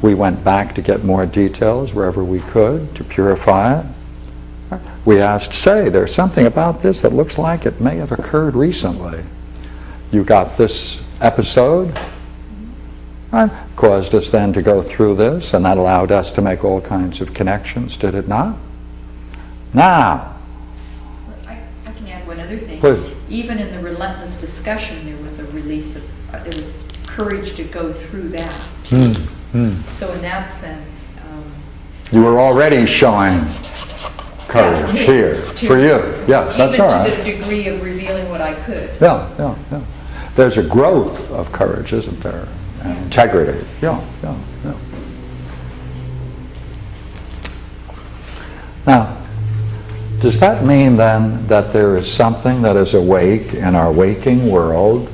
We went back to get more details wherever we could to purify it. We asked, say, there's something about this that looks like it may have occurred recently. You got this episode, right? Caused us then to go through this, and that allowed us to make all kinds of connections, did it not? Now, I can add one other thing. please. Even in the relentless discussion, there was a release of, there was courage to go through that. So in that sense, You were already showing courage here for you. Yes, that's all right. even to the degree of revealing what I could. Yeah. There's a growth of courage, isn't there? And integrity. Yeah. Now, does that mean then that there is something that is awake in our waking world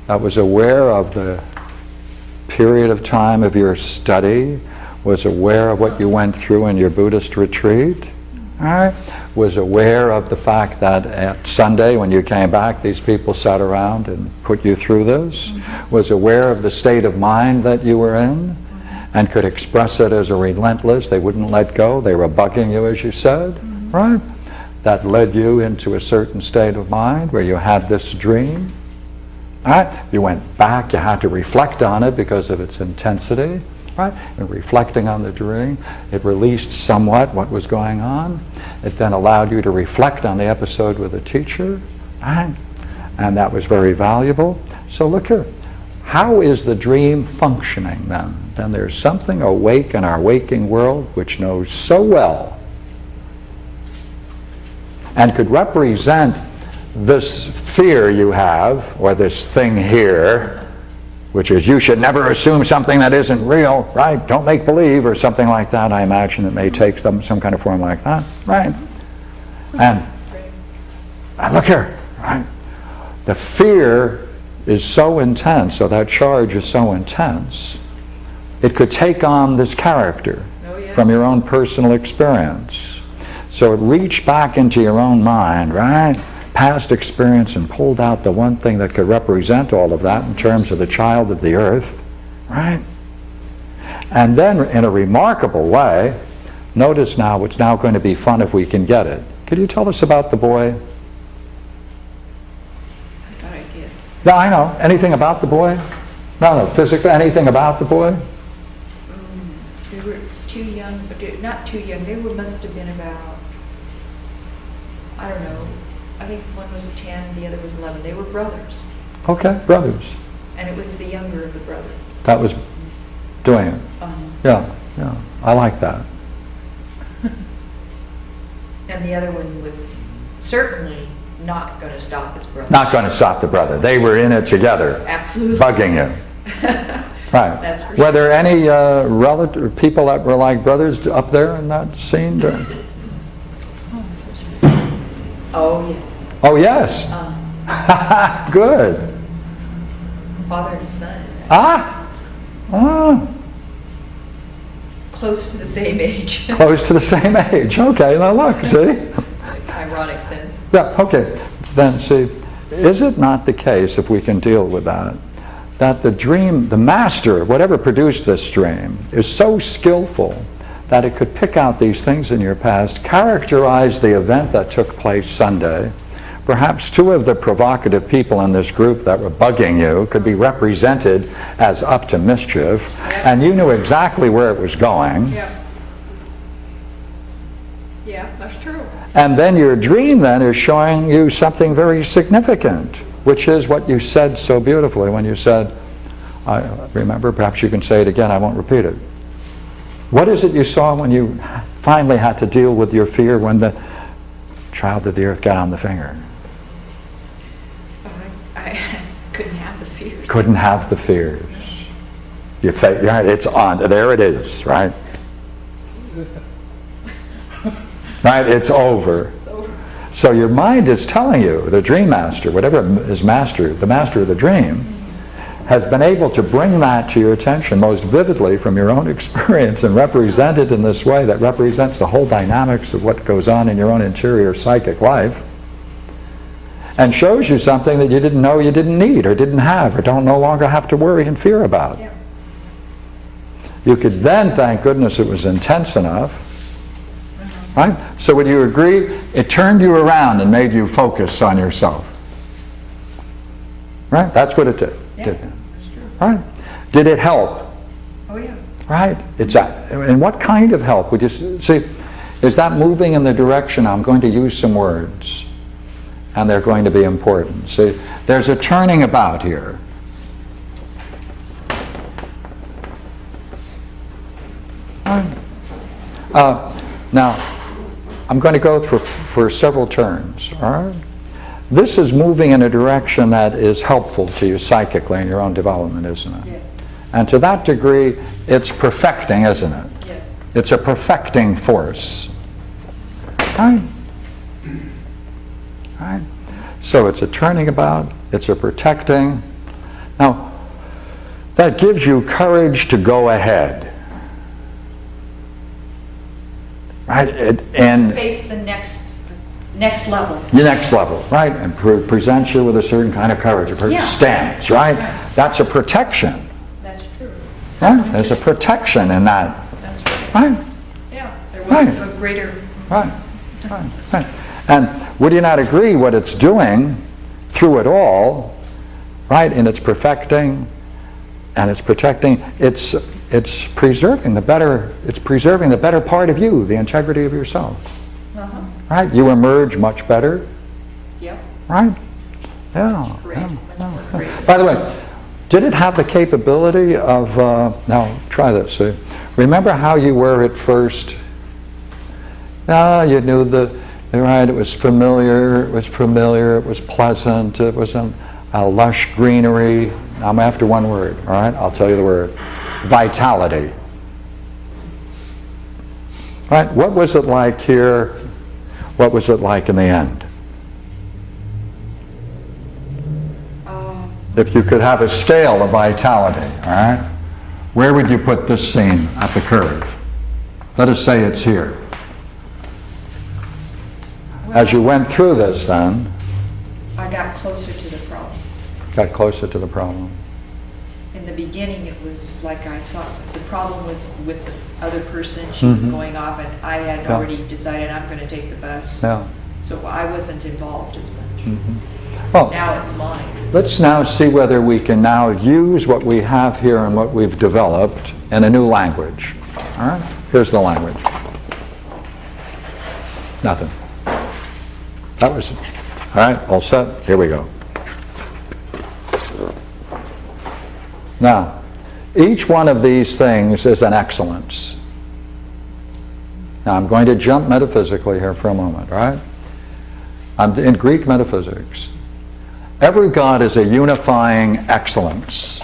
that was aware of the period of time of your study, was aware of what you went through in your Buddhist retreat, all right? Was aware of the fact that at Sunday when you came back, these people sat around and put you through this, was aware of the state of mind that you were in, and could express it as a relentless, they wouldn't let go, they were bugging you, as you said, right? That led you into a certain state of mind where you had this dream, all right? You went back, you had to reflect on it because of its intensity, right? And reflecting on the dream, it released somewhat what was going on. It then allowed you to reflect on the episode with the teacher, right? And that was very valuable. So look here, how is the dream functioning then? Then there's something awake in our waking world which knows so well and could represent this fear you have, or this thing here, which is you should never assume something that isn't real, right? Don't make believe, or something like that. I imagine it may take some kind of form like that, right? And look here, right? The fear is so intense, so that charge is so intense, it could take on this character from your own personal experience. So it reached back into your own mind, right? Past experience, and pulled out the one thing that could represent all of that in terms of the child of the earth, right? And then in a remarkable way, notice now, it's now going to be fun if we can get it. Could you tell us about the boy? I thought I did. No, I know. Anything about the boy? No, physically, anything about the boy? They were too young, but not too young. They must have been about, I don't know, I think one was 10, the other was 11. They were brothers. Okay, brothers. And it was the younger of the brother. That was doing it. Yeah. I like that. And the other one was certainly not going to stop his brother. Not going to stop the brother. They were in it together. Absolutely. Bugging him. Right. That's for Were sure. there any relative people that were like brothers up there in that scene? Oh, yes. Oh, yes. Good. Father and son. Ah. Close to the same age. Close to the same age. Okay, now look, see? Ironic sense. Yeah, okay. Then see, is it not the case, if we can deal with that, that the dream, the master, whatever produced this dream, is so skillful that it could pick out these things in your past, characterize the event that took place Sunday. Perhaps two of the provocative people in this group that were bugging you could be represented as up to mischief, and you knew exactly where it was going. Yeah, that's true. And then your dream then is showing you something very significant, which is what you said so beautifully when you said, I remember, perhaps you can say it again, I won't repeat it. What is it you saw when you finally had to deal with your fear when the child of the earth got on the finger? I couldn't have the fears. Couldn't have the fears. Yeah, it's on. There it is, right? Right, it's over. So your mind is telling you, the dream master, whatever is master, the master of the dream, has been able to bring that to your attention most vividly from your own experience and represent it in this way that represents the whole dynamics of what goes on in your own interior psychic life, and shows you something that you didn't know you didn't need or didn't have or don't no longer have to worry and fear about. Yeah. You could then thank goodness it was intense enough. Right? So would you agree? It turned you around and made you focus on yourself. Right? That's what it did. Yeah, Did. that's true. Right? Did it help? Oh, yeah. Right? And what kind of help? Would you see? Is that moving in the direction? I'm going to use some words, and they're going to be important. See, there's a turning about here. Now, I'm going to go for several turns. All right? This is moving in a direction that is helpful to you psychically in your own development, isn't it? Yes. And to that degree, it's perfecting, isn't it? Yes. It's a perfecting force. Right? Right? So it's a turning about, it's a protecting. Now, that gives you courage to go ahead. Right? And Face the next level. the next level, right? And presents you with a certain kind of courage, a Yeah. stance, right? That's a protection. That's true. Right? There's a protection in that. That's right. Right? Yeah, there was Right. a greater... Right. Right. Right. And would you not agree what it's doing through it all, right? And it's perfecting and it's protecting, it's preserving the better part of you, the integrity of yourself. Uh-huh. Right? You emerge much better. Yep. Right? Yeah. Great. Yeah, Much yeah, more yeah. great. By the way, did it have the capability of, now try this, see? Remember how you were at first? You knew right, it was familiar, it was pleasant, it was a lush greenery. I'm after one word, all right? I'll tell you the word. Vitality. Right? What was it like here? What was it like in the end? If you could have a scale of vitality, all right? Where would you put this scene at the curve? Let us say it's here. As you went through this then, I got closer to the problem. got closer to the problem. In the beginning, it was like I saw, the problem was with the other person. She was going off, and I had Yeah. already decided I'm going to take the bus. Yeah. So I wasn't involved as much. Well, Now it's mine. let's now see whether we can now use what we have here and what we've developed in a new language. All right? Here's the language. Nothing. That was it. All right, all set? Here we go. Now, each one of these things is an excellence. Now, I'm going to jump metaphysically here for a moment, right? I'm in Greek metaphysics. Every God is a unifying excellence.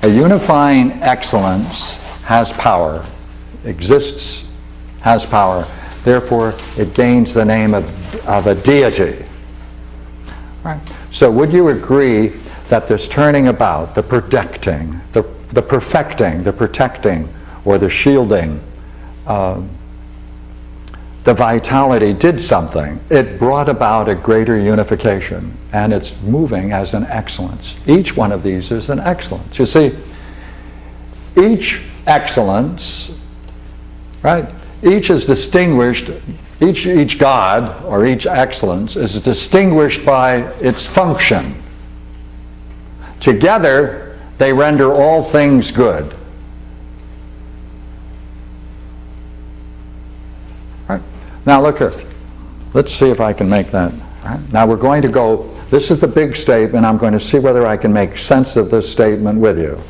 A unifying excellence has power, exists, has power. Therefore, it gains the name of a deity. Right? So would you agree that this turning about, the protecting, the perfecting, the protecting, or the shielding, the vitality did something? It brought about a greater unification, and it's moving as an excellence. Each one of these is an excellence. You see, each excellence, right? Each is distinguished, each God or each excellence is distinguished by its function. Together, they render all things good. Right? Now look here. Let's see if I can make that. Right? Now we're going to go, this is the big statement. I'm going to see whether I can make sense of this statement with you.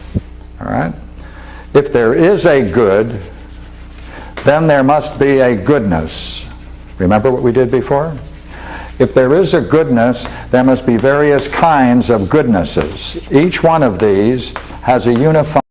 All right? If there is a good, then there must be a goodness. Remember what we did before? If there is a goodness, there must be various kinds of goodnesses. Each one of these has a unified